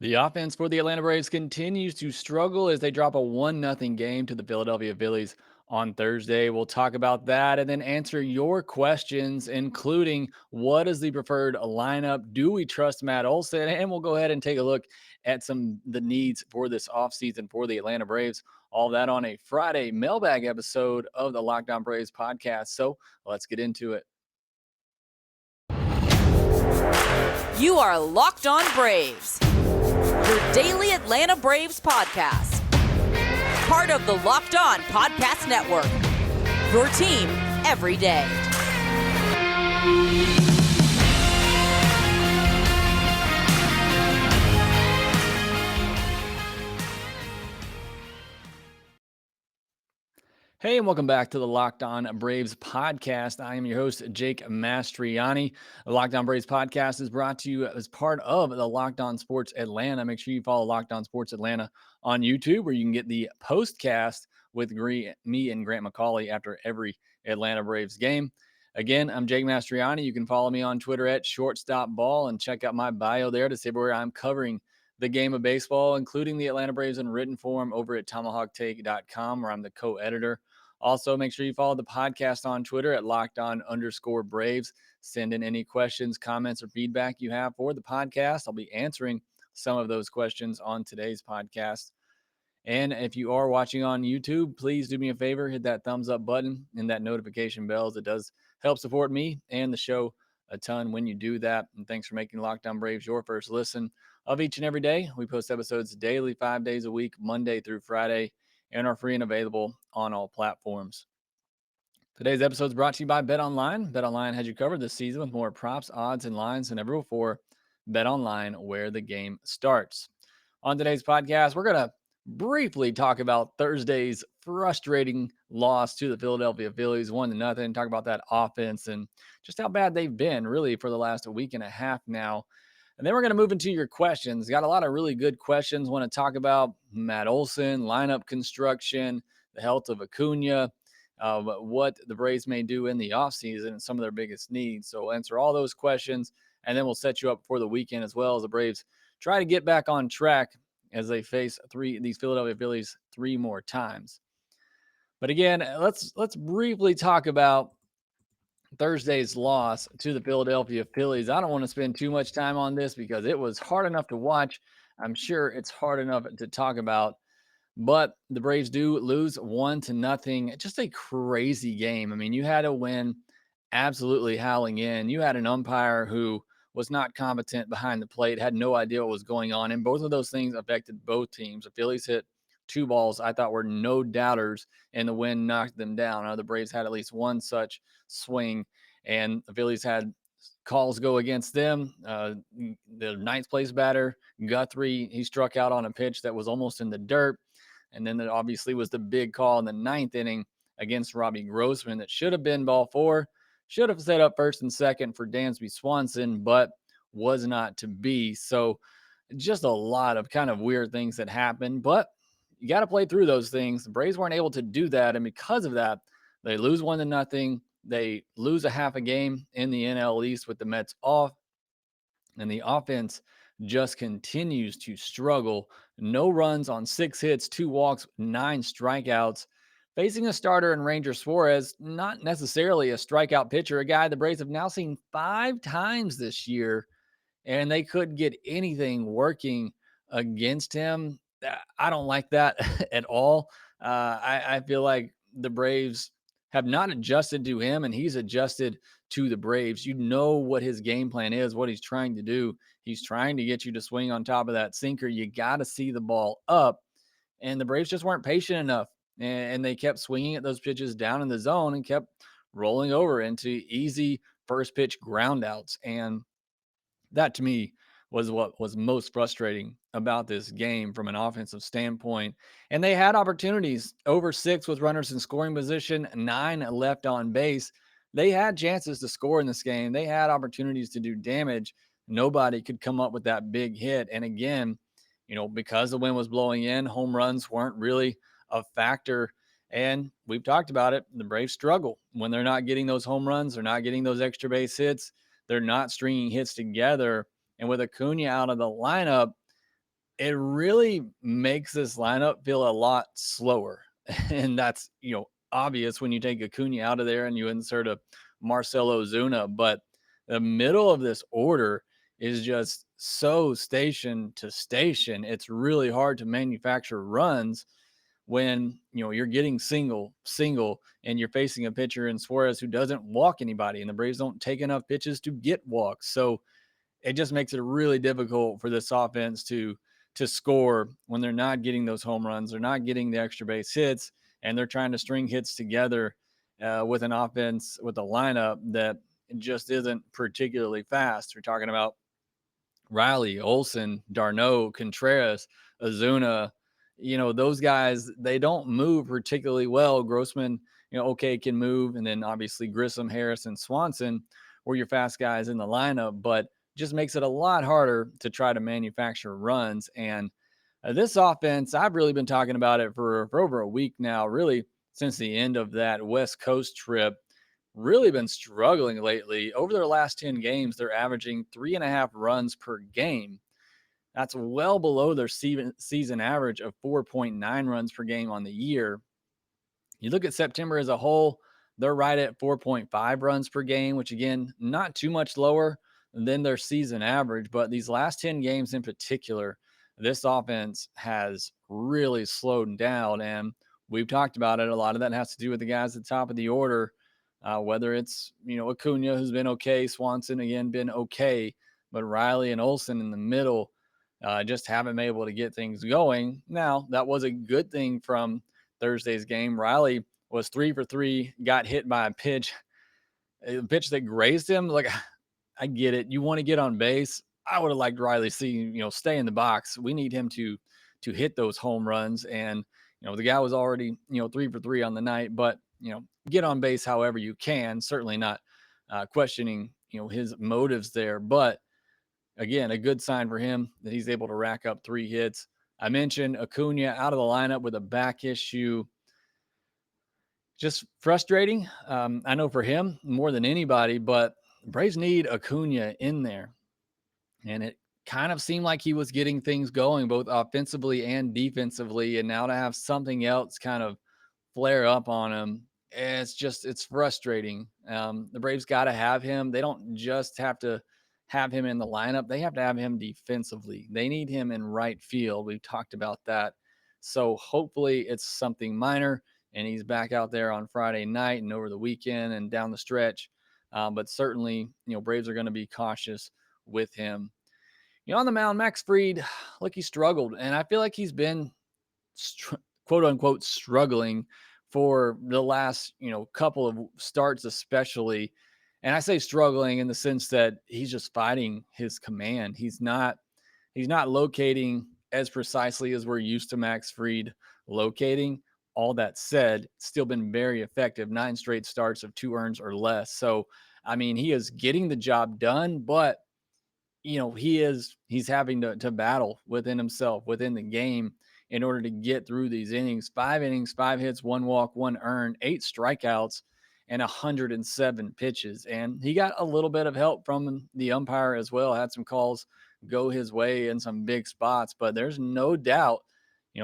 The offense for the Atlanta Braves continues to struggle as they drop a 1-0 game to the Philadelphia Phillies on Thursday. We'll talk about that and then answer your questions, including what is the preferred lineup? Do we trust Matt Olson? And we'll go ahead and take a look at the needs for this offseason for the Atlanta Braves. All that on a Friday mailbag episode of the Lockedon Braves podcast. So let's get into it. You are Locked On Braves, your daily Atlanta Braves podcast. Part of the Locked On Podcast Network, your team every day. Hey, and welcome back to the Locked On Braves podcast. I am your host, Jake Mastroianni. The Locked On Braves podcast is brought to you as part of the Locked On Sports Atlanta. Make sure you follow Locked On Sports Atlanta on YouTube, where you can get the postcast with me and Grant McCauley after every Atlanta Braves game. Again, I'm Jake Mastroianni. You can follow me on Twitter at shortstopball and check out my bio there to see where I'm covering the game of baseball, including the Atlanta Braves in written form over at tomahawktake.com, where I'm the co-editor. Also, make sure you follow the podcast on Twitter at @LockedOn_Braves. Send in any questions, comments, or feedback you have for the podcast. I'll be answering some of those questions on today's podcast. And if you are watching on YouTube, please do me a favor, hit that thumbs up button and that notification bell, as it does help support me and the show a ton when you do that. And thanks for making Locked On Braves your first listen of each and every day. We post episodes daily, 5 days a week, Monday through Friday, and are free and available on all platforms. Today's episode is brought to you by BetOnline. BetOnline has you covered this season with more props, odds, and lines than ever before. BetOnline, where the game starts. On today's podcast, we're going to briefly talk about Thursday's frustrating loss to the Philadelphia Phillies, 1-0. Talk about that offense and just how bad they've been really for the last week and a half now. And then we're going to move into your questions. Got a lot of really good questions. Want to talk about Matt Olson, lineup construction, the health of Acuna, what the Braves may do in the offseason and some of their biggest needs. So we'll answer all those questions, and then we'll set you up for the weekend as well, as the Braves try to get back on track as they face these Philadelphia Phillies 3 more times. But again, let's briefly talk about Thursday's loss to the Philadelphia Phillies. I don't want to spend too much time on this because it was hard enough to watch. I'm sure it's hard enough to talk about, but the Braves do lose 1-0. Just a crazy game. I mean, you had to win absolutely howling in. You had an umpire who was not competent behind the plate, had no idea what was going on. And both of those things affected both teams. The Phillies hit 2 balls I thought were no doubters, and the wind knocked them down. The Braves had at least one such swing, and the Phillies had calls go against them. The ninth place batter, Guthrie, he struck out on a pitch that was almost in the dirt. And then there obviously was the big call in the 9th inning against Robbie Grossman that should have been ball 4, should have set up first and second for Dansby Swanson, but was not to be. So just a lot of kind of weird things that happened, but you got to play through those things. The Braves weren't able to do that, and because of that, they lose 1-0. They lose a half a game in the NL East with the Mets off, and the offense just continues to struggle. No runs on 6 hits, 2 walks, 9 strikeouts. Facing a starter in Ranger Suarez, not necessarily a strikeout pitcher, a guy the Braves have now seen 5 times this year, and they couldn't get anything working against him. I don't like that at all. I feel like the Braves have not adjusted to him, and he's adjusted to the Braves. You know what his game plan is, what he's trying to do. He's trying to get you to swing on top of that sinker. You got to see the ball up, and the Braves just weren't patient enough, and they kept swinging at those pitches down in the zone and kept rolling over into easy first pitch groundouts. And that to me was what was most frustrating about this game from an offensive standpoint. And they had opportunities over 6 with runners in scoring position, 9 left on base. They had chances to score in this game. They had opportunities to do damage. Nobody could come up with that big hit. And again, because the wind was blowing in, home runs weren't really a factor. And we've talked about it. The Braves struggle when they're not getting those home runs. They're not getting those extra base hits. They're not stringing hits together. And with Acuna out of the lineup, it really makes this lineup feel a lot slower. And that's, obvious when you take Acuna out of there and you insert a Marcell Ozuna. But the middle of this order is just so station to station. It's really hard to manufacture runs when you're getting single and you're facing a pitcher in Suarez who doesn't walk anybody, and the Braves don't take enough pitches to get walks. So it just makes it really difficult for this offense to score when they're not getting those home runs, they're not getting the extra base hits, and they're trying to string hits together with an offense with a lineup that just isn't particularly fast. We're talking about Riley, Olson, Darno, Contreras, Azuna. Those guys, they don't move particularly well. Grossman, okay, can move. And then obviously Grissom, Harris, and Swanson were your fast guys in the lineup, but just makes it a lot harder to try to manufacture runs. And this offense, I've really been talking about it for over a week now, really since the end of that West Coast trip. Really been struggling lately. Over their last 10 games, they're averaging 3.5 runs per game. That's well below their season average of 4.9 runs per game on the year. You look at September as a whole, they're right at 4.5 runs per game, which again, not too much lower than their season average. But these last 10 games in particular, this offense has really slowed down. And we've talked about it. A lot of that has to do with the guys at the top of the order, whether it's, Acuna, who's been okay, Swanson, again, been okay, but Riley and Olson in the middle just haven't been able to get things going. Now, that was a good thing from Thursday's game. Riley was 3 for 3, got hit by a pitch that grazed him. Like, I get it. You want to get on base. I would have liked Riley see, stay in the box. We need him to hit those home runs. And, the guy was already, 3 for 3 on the night, but, get on base however you can. Certainly not questioning, his motives there. But again, a good sign for him that he's able to rack up 3 hits. I mentioned Acuna out of the lineup with a back issue. Just frustrating. I know for him more than anybody, but Braves need Acuna in there. And it kind of seemed like he was getting things going both offensively and defensively. And now to have something else kind of flare up on him, it's frustrating. The Braves got to have him. They don't just have to have him in the lineup, they have to have him defensively. They need him in right field. We've talked about that. So hopefully it's something minor and he's back out there on Friday night and over the weekend and down the stretch. But certainly, Braves are going to be cautious with him. On the mound, Max Fried, look, he struggled. And I feel like he's been quote unquote struggling for the last, couple of starts, especially. And I say struggling in the sense that he's just fighting his command. He's not locating as precisely as we're used to Max Fried locating. All that said, still been very effective. 9 straight starts of 2 earns or less. So, I mean, he is getting the job done, but he's having to battle within himself, within the game in order to get through these innings. 5 innings, 5 hits, 1 walk, 1 earned, 8 strikeouts, and 107 pitches. And he got a little bit of help from the umpire as well. Had some calls go his way in some big spots, but there's no doubt,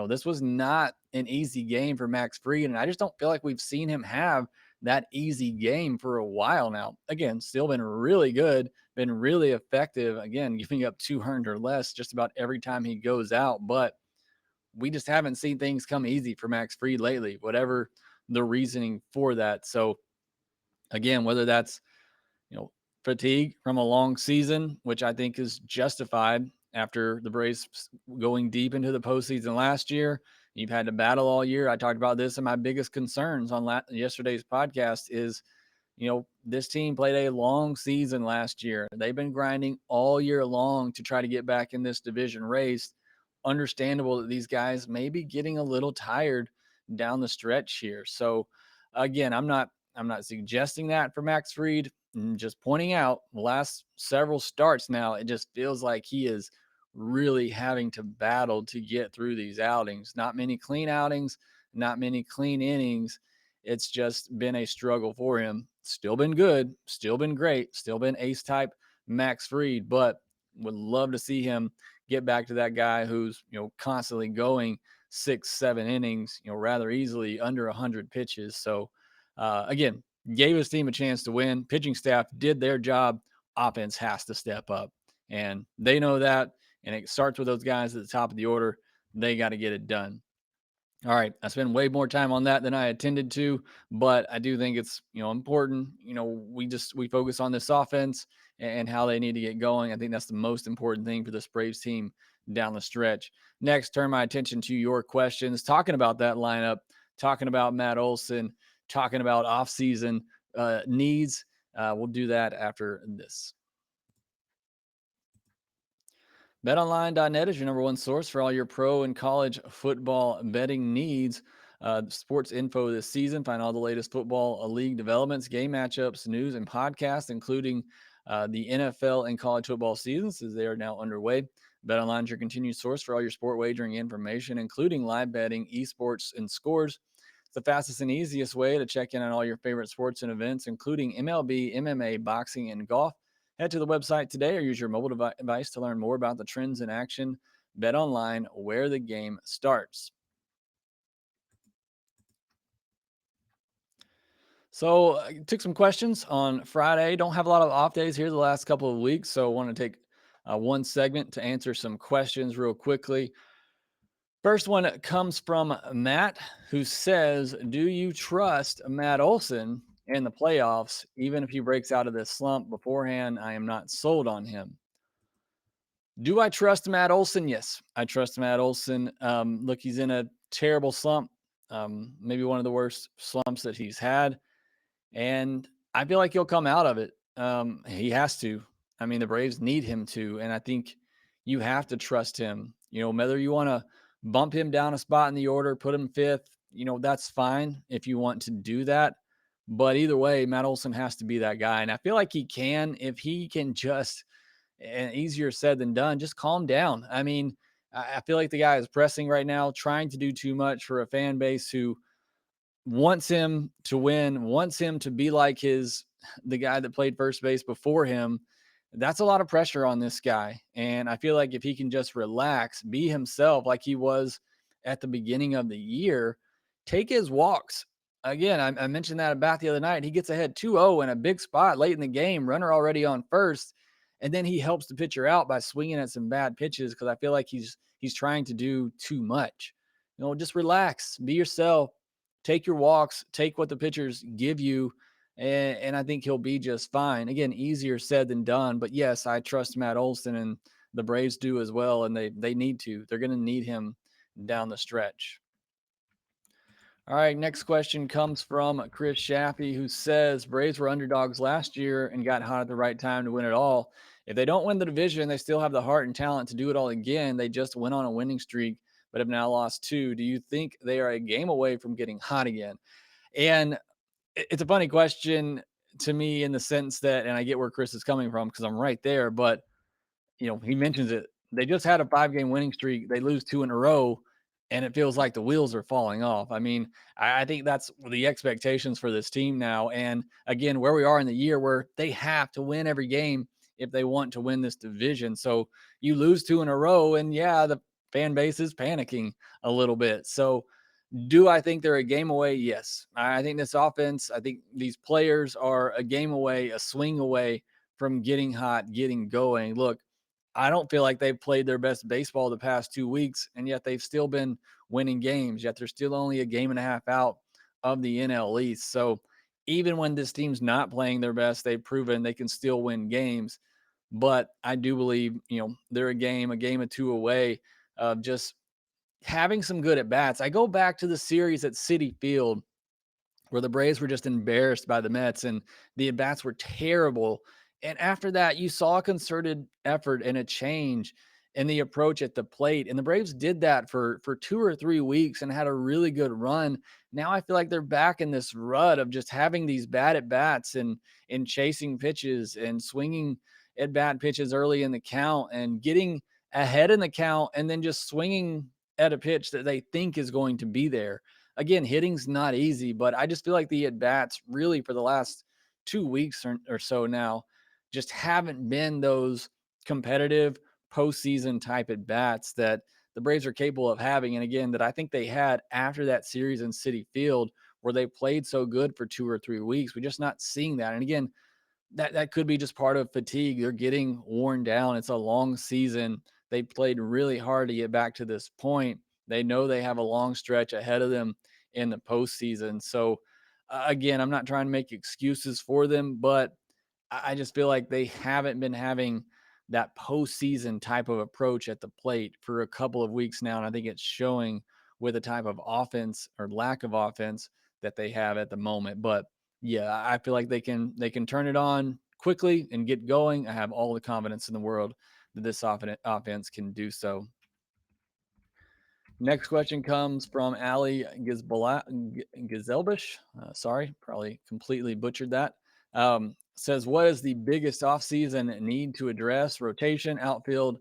this was not an easy game for Max Fried. And I just don't feel like we've seen him have that easy game for a while now. Again, still been really good, been really effective. Again, giving up 2 earned or less just about every time he goes out. But we just haven't seen things come easy for Max Fried lately, whatever the reasoning for that. So again, whether that's, fatigue from a long season, which I think is justified after the Braves going deep into the postseason last year. You've had to battle all year. I talked about this, and my biggest concerns on yesterday's podcast is, this team played a long season last year. They've been grinding all year long to try to get back in this division race. Understandable that these guys may be getting a little tired down the stretch here. So again, I'm not suggesting that for Max Fried. I'm just pointing out the last several starts now, it just feels like he is really having to battle to get through these outings. Not many clean outings, not many clean innings. It's just been a struggle for him. Still been good, still been great, still been ace type Max Fried, but would love to see him get back to that guy who's, constantly going 6, 7 innings, rather easily under 100 pitches. So, again, gave his team a chance to win. Pitching staff did their job. Offense has to step up, and they know that. And it starts with those guys at the top of the order. They got to get it done. All right, I spend way more time on that than I intended to, but I do think it's, important. We focus on this offense and how they need to get going. I think that's the most important thing for this Braves team down the stretch. Next, turn my attention to your questions, talking about that lineup, talking about Matt Olson, talking about offseason needs. We'll do that after this. BetOnline.net is your number one source for all your pro and college football betting needs. Sports info this season. Find all the latest football league developments, game matchups, news, and podcasts, including the NFL and college football seasons as they are now underway. BetOnline is your continued source for all your sport wagering information, including live betting, esports, and scores. It's the fastest and easiest way to check in on all your favorite sports and events, including MLB, MMA, boxing, and golf. Head to the website today or use your mobile device to learn more about the trends in action. Bet online, where the game starts. So I took some questions on Friday. Don't have a lot of off days here the last couple of weeks, so I want to take one segment to answer some questions real quickly. First one comes from Matt, who says, do you trust Matt Olson in the playoffs, even if he breaks out of this slump beforehand? I am not sold on him. Do I trust Matt Olson? Yes, I trust Matt Olson. Look, he's in a terrible slump, maybe one of the worst slumps that he's had. And I feel like he'll come out of it. He has to. I mean, the Braves need him to. And I think you have to trust him. Whether you want to bump him down a spot in the order, put him fifth, that's fine if you want to do that. But either way, Matt Olson has to be that guy. And I feel like he can, if he can just, and easier said than done, just calm down. I mean, I feel like the guy is pressing right now, trying to do too much for a fan base who wants him to win, wants him to be like the guy that played first base before him. That's a lot of pressure on this guy. And I feel like if he can just relax, be himself like he was at the beginning of the year, take his walks. Again, I mentioned that about the other night. He gets ahead 2-0 in a big spot late in the game, runner already on first. And then he helps the pitcher out by swinging at some bad pitches because I feel like he's trying to do too much. Just relax, be yourself, take your walks, take what the pitchers give you, and I think he'll be just fine. Again, easier said than done, but yes, I trust Matt Olson, and the Braves do as well, and they need to. They're going to need him down the stretch. All right, next question comes from Chris Shaffy, who says Braves were underdogs last year and got hot at the right time to win it all. If they don't win the division, they still have the heart and talent to do it all again. They just went on a winning streak, but have now lost 2. Do you think they are a game away from getting hot again? And it's a funny question to me in the sense that, and I get where Chris is coming from because I'm right there, but he mentions it. They just had a 5-game winning streak. They lose 2 in a row, and it feels like the wheels are falling off. I mean, I think that's the expectations for this team now. And again, where we are in the year where they have to win every game if they want to win this division. So you lose 2 in a row, and yeah, the fan base is panicking a little bit. So do I think they're a game away? Yes. I think this offense, I think these players are a game away, a swing away from getting hot, getting going. Look, I don't feel like they've played their best baseball the past 2 weeks, and yet they've still been winning games. Yet they're still only a game and a half out of the NL East. So even when this team's not playing their best, they've proven they can still win games. But I do believe, they're a game or 2 away of just having some good at bats. I go back to the series at Citi Field where the Braves were just embarrassed by the Mets and the at bats were terrible. And after that, you saw a concerted effort and a change in the approach at the plate. And the Braves did that for 2 or 3 weeks and had a really good run. Now I feel like they're back in this rut of just having these bad at bats and chasing pitches and swinging at bat pitches early in the count and getting ahead in the count and then just swinging at a pitch that they think is going to be there. Again, hitting's not easy, but I just feel like the at bats really for the last 2 weeks or so now just haven't been those competitive, postseason type at bats that the Braves are capable of having. And again, that I think they had after that series in Citi Field where they played so good for 2 or 3 weeks. We're just not seeing that. And again, that could be just part of fatigue. They're getting worn down. It's a long season. They played really hard to get back to this point. They know they have a long stretch ahead of them in the postseason. So, again, I'm not trying to make excuses for them, but I just feel like they haven't been having that postseason type of approach at the plate for a couple of weeks now. And I think it's showing with the type of offense or lack of offense that they have at the moment. But yeah, I feel like they can turn it on quickly and get going. I have all the confidence in the world that this offense can do so. Next question comes from Ali Gizelbish. Sorry, probably completely butchered that. Says, what is the biggest offseason need to address? Rotation, outfield,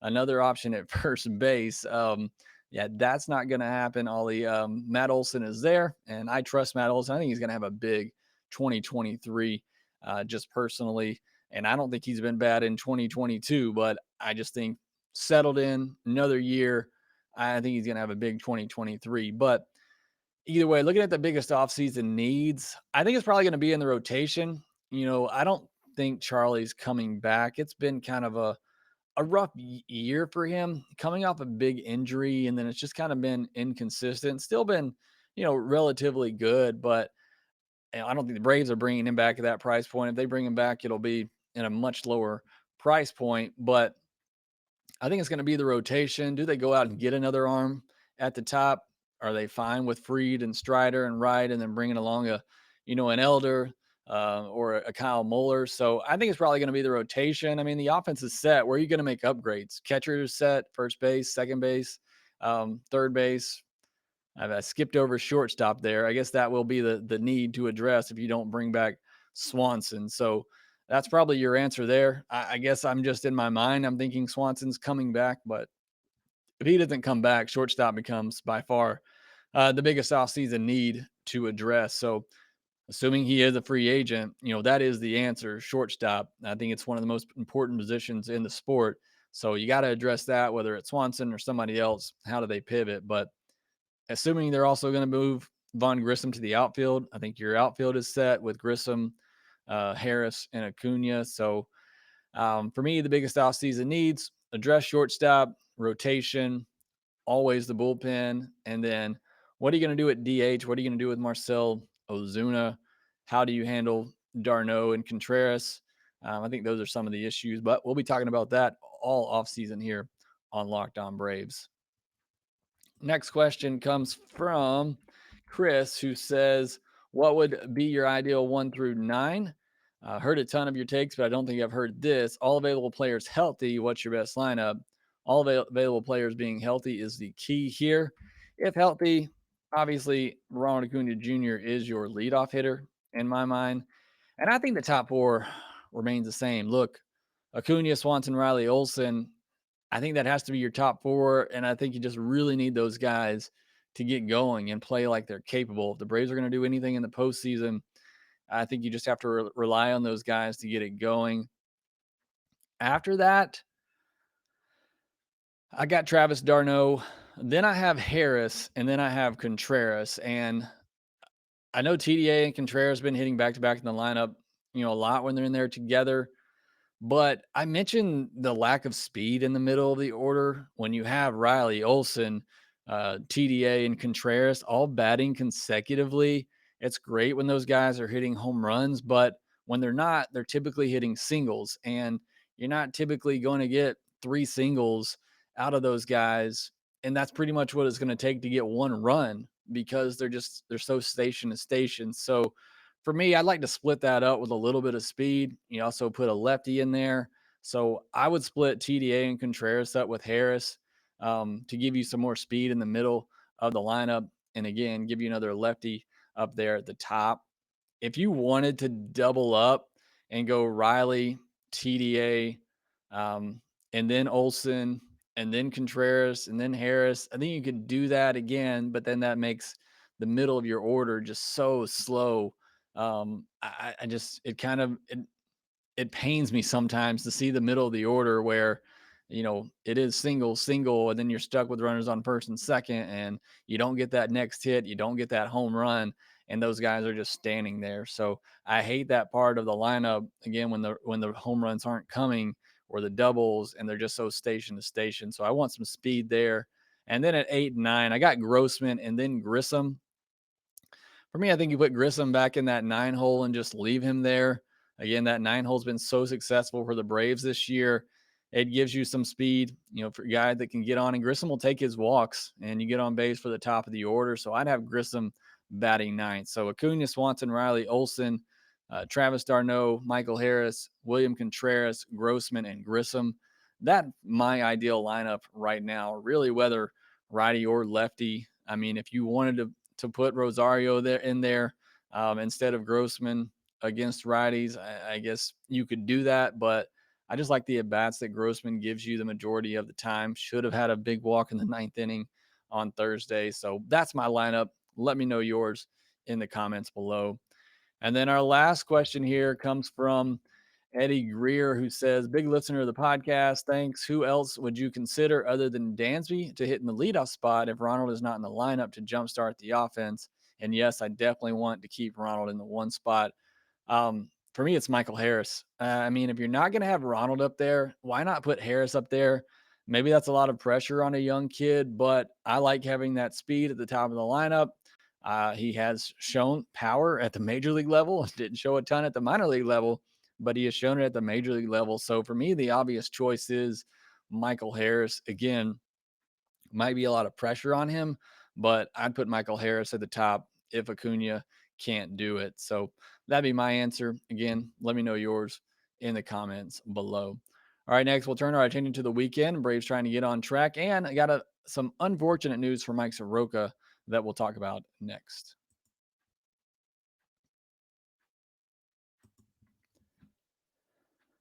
another option at first base. Yeah, that's not going to happen, Ollie. Matt Olson is there, and I trust Matt Olson. I think he's going to have a big 2023, just personally. And I don't think he's been bad in 2022, but I just think settled in another year. I think he's going to have a big 2023. But either way, looking at the biggest offseason needs, I think it's probably going to be in the rotation. I don't think Charlie's coming back. It's been kind of a rough year for him coming off a big injury. And then it's just kind of been inconsistent, still been, relatively good. But I don't think the Braves are bringing him back at that price point. If they bring him back, it'll be in a much lower price point. But I think it's going to be the rotation. Do they go out and get another arm at the top? Are they fine with Fried and Strider and Wright and then bringing along an Elder or a Kyle Muller? So I think it's probably going to be the rotation. I mean, the offense is set. Where are you going to make upgrades? Catcher is set, first base, second base, third base. I skipped over shortstop there. I guess that will be the need to address if you don't bring back Swanson. So that's probably your answer there. I guess I'm just in my mind. I'm thinking Swanson's coming back, but if he doesn't come back, shortstop becomes by far the biggest offseason need to address. So assuming he is a free agent, that is the answer. Shortstop. I think it's one of the most important positions in the sport. So you got to address that, whether it's Swanson or somebody else. How do they pivot? But assuming they're also going to move Von Grissom to the outfield, I think your outfield is set with Grissom, Harris, and Acuna. So for me, the biggest offseason needs address shortstop, rotation, always the bullpen. And then what are you going to do at DH? What are you going to do with Marcell Ozuna? How do you handle d'Arnaud and Contreras? I think those are some of the issues, but we'll be talking about that all offseason here on Lockedon Braves. Next question comes from Chris, who says, what would be your ideal 1 through 9? Heard a ton of your takes, but I don't think I've heard this. All available players healthy. What's your best lineup? All available players being healthy is the key here. If healthy, obviously, Ronald Acuna Jr. is your leadoff hitter in my mind. And I think the top four remains the same. Look, Acuna, Swanson, Riley, Olson, I think that has to be your top four. And I think you just really need those guys to get going and play like they're capable. If the Braves are going to do anything in the postseason, I think you just have to rely on those guys to get it going. After that, I got Travis d'Arnaud. Then I have Harris, and then I have Contreras. And I know TDA and Contreras have been hitting back to back in the lineup, a lot when they're in there together. But I mentioned the lack of speed in the middle of the order when you have Riley, Olson, TDA, and Contreras all batting consecutively. It's great when those guys are hitting home runs, but when they're not, they're typically hitting singles. And you're not typically going to get 3 singles out of those guys. And that's pretty much what it's going to take to get one run because they're so station to station. So for me, I'd like to split that up with a little bit of speed. You also put a lefty in there. So I would split TDA and Contreras up with Harris to give you some more speed in the middle of the lineup. And again, give you another lefty up there at the top. If you wanted to double up and go Riley, TDA, and then Olson, and then Contreras, and then Harris, I think you could do that again, but then that makes the middle of your order just so slow. I just, it pains me sometimes to see the middle of the order where it is single, and then you're stuck with runners on first and second, and you don't get that next hit, you don't get that home run, and those guys are just standing there. So I hate that part of the lineup again when the home runs aren't coming or the doubles, and they're just so station to station. So I want some speed there. And then at 8 and 9, I got Grossman and then Grissom. For me, I think you put Grissom back in that 9 hole and just leave him there. Again, that 9 hole's been so successful for the Braves this year. It gives you some speed, for a guy that can get on, and Grissom will take his walks, and you get on base for the top of the order. So I'd have Grissom batting ninth. So Acuna, Swanson, Riley, Olson, Travis d'Arnaud, Michael Harris, William Contreras, Grossman, and Grissom. That's my ideal lineup right now. Really, whether righty or lefty. I mean, if you wanted to put Rosario there instead of Grossman against righties, I guess you could do that, but I just like the at-bats that Grossman gives you the majority of the time. Should have had a big walk in the ninth inning on Thursday. So that's my lineup. Let me know yours in the comments below. And then our last question here comes from Eddie Greer, who says, big listener of the podcast. Thanks. Who else would you consider other than Dansby to hit in the leadoff spot if Ronald is not in the lineup to jumpstart the offense? And yes, I definitely want to keep Ronald in the one spot. For me, it's Michael Harris. I mean, if you're not going to have Ronald up there, why not put Harris up there? Maybe that's a lot of pressure on a young kid, but I like having that speed at the top of the lineup. He has shown power at the major league level. Didn't show a ton at the minor league level, but he has shown it at the major league level. So for me, the obvious choice is Michael Harris. Again, might be a lot of pressure on him, but I'd put Michael Harris at the top if Acuna can't do it. So that'd be my answer. Again, let me know yours in the comments below. All right, next we'll turn our attention to the weekend. Braves trying to get on track, and I got some unfortunate news for Mike Soroka that we'll talk about next.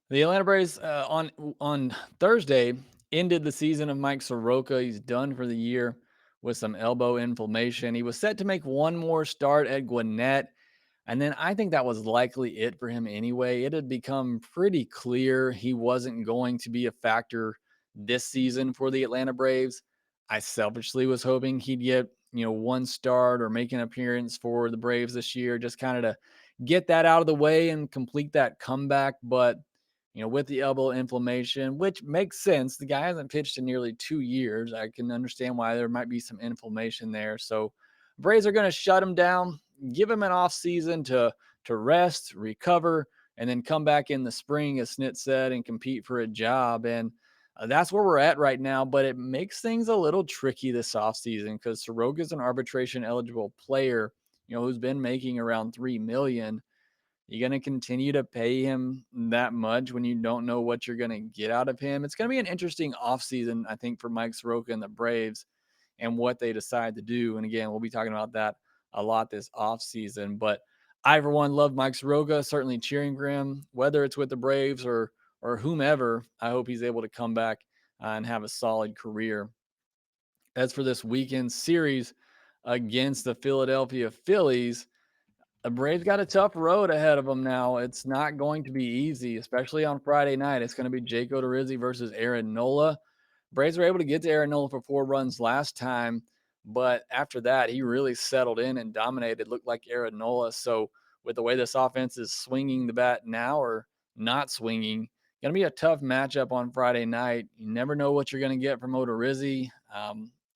The Atlanta Braves on Thursday ended the season of Mike Soroka. He's done for the year with some elbow inflammation. He was set to make one more start at Gwinnett, and then I think that was likely it for him anyway. It had become pretty clear he wasn't going to be a factor this season for the Atlanta Braves. I selfishly was hoping he'd get, one start or make an appearance for the Braves this year, just kind of to get that out of the way and complete that comeback. But, with the elbow inflammation, which makes sense, the guy hasn't pitched in nearly 2 years. I can understand why there might be some inflammation there. So, Braves are going to shut him down, give him an off season to rest, recover, and then come back in the spring, as Snit said, and compete for a job. And that's where we're at right now. But it makes things a little tricky this offseason because Soroka is an arbitration eligible player, who's been making around $3 million. You're going to continue to pay him that much when you don't know what you're going to get out of him. It's going to be an interesting offseason, I think, for Mike Soroka and the Braves and what they decide to do. And again, we'll be talking about that a lot this offseason. But I, for one, love Mike Soroka, certainly cheering for him, whether it's with the Braves or whomever. I hope he's able to come back and have a solid career. As for this weekend series against the Philadelphia Phillies, the Braves got a tough road ahead of them now. It's not going to be easy, especially on Friday night. It's going to be Jake Odorizzi versus Aaron Nola. Braves were able to get to Aaron Nola for 4 runs last time, but after that, he really settled in and dominated. Looked like Aaron Nola. So with the way this offense is swinging the bat now or not swinging, going to be a tough matchup on Friday night. You never know what you're going to get from Odorizzi.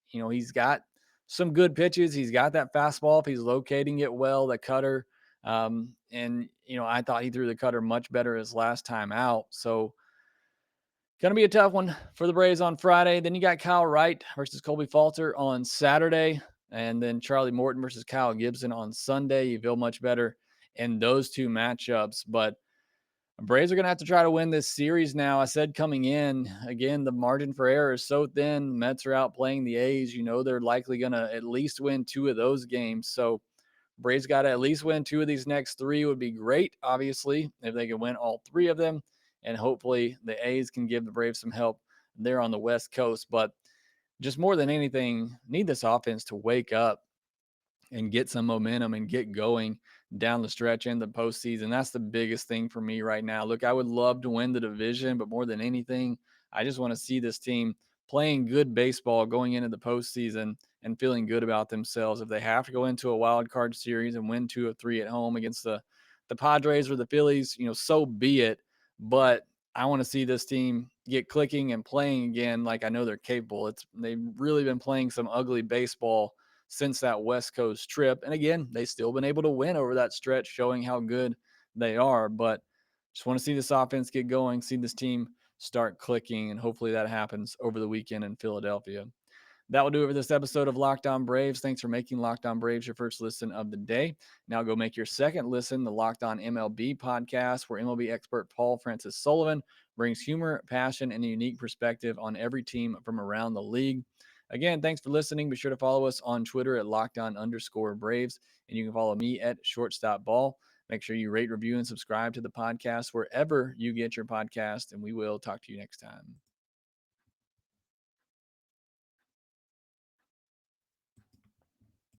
He's got some good pitches. He's got that fastball if he's locating it well, the cutter. I thought he threw the cutter much better his last time out. So going to be a tough one for the Braves on Friday. Then you got Kyle Wright versus Colby Falter on Saturday. And then Charlie Morton versus Kyle Gibson on Sunday. You feel much better in those two matchups. But Braves are going to have to try to win this series now. I said coming in, again, the margin for error is so thin. Mets are out playing the A's. They're likely going to at least win 2 of those games. So Braves got to at least win 2 of these next 3 would be great, obviously, if they could win all 3 of them. And hopefully the A's can give the Braves some help there on the West Coast. But just more than anything, need this offense to wake up and get some momentum and get going down the stretch in the postseason. That's the biggest thing for me right now. Look, I would love to win the division, but more than anything, I just want to see this team playing good baseball going into the postseason and feeling good about themselves. If they have to go into a wild card series and win 2 of 3 at home against the Padres or the Phillies, so be it. But I want to see this team get clicking and playing again like I know they're capable. They've really been playing some ugly baseball since that West Coast trip. And again, they've still been able to win over that stretch, showing how good they are. But just want to see this offense get going, see this team start clicking, and hopefully that happens over the weekend in Philadelphia. That will do it for this episode of Lockedon Braves. Thanks for making Lockedon Braves your first listen of the day. Now go make your second listen, the Lockedon MLB podcast, where MLB expert Paul Francis Sullivan brings humor, passion, and a unique perspective on every team from around the league. Again, thanks for listening. Be sure to follow us on Twitter at @Lockedon_Braves, and you can follow me at Shortstop Ball. Make sure you rate, review, and subscribe to the podcast wherever you get your podcast, and we will talk to you next time.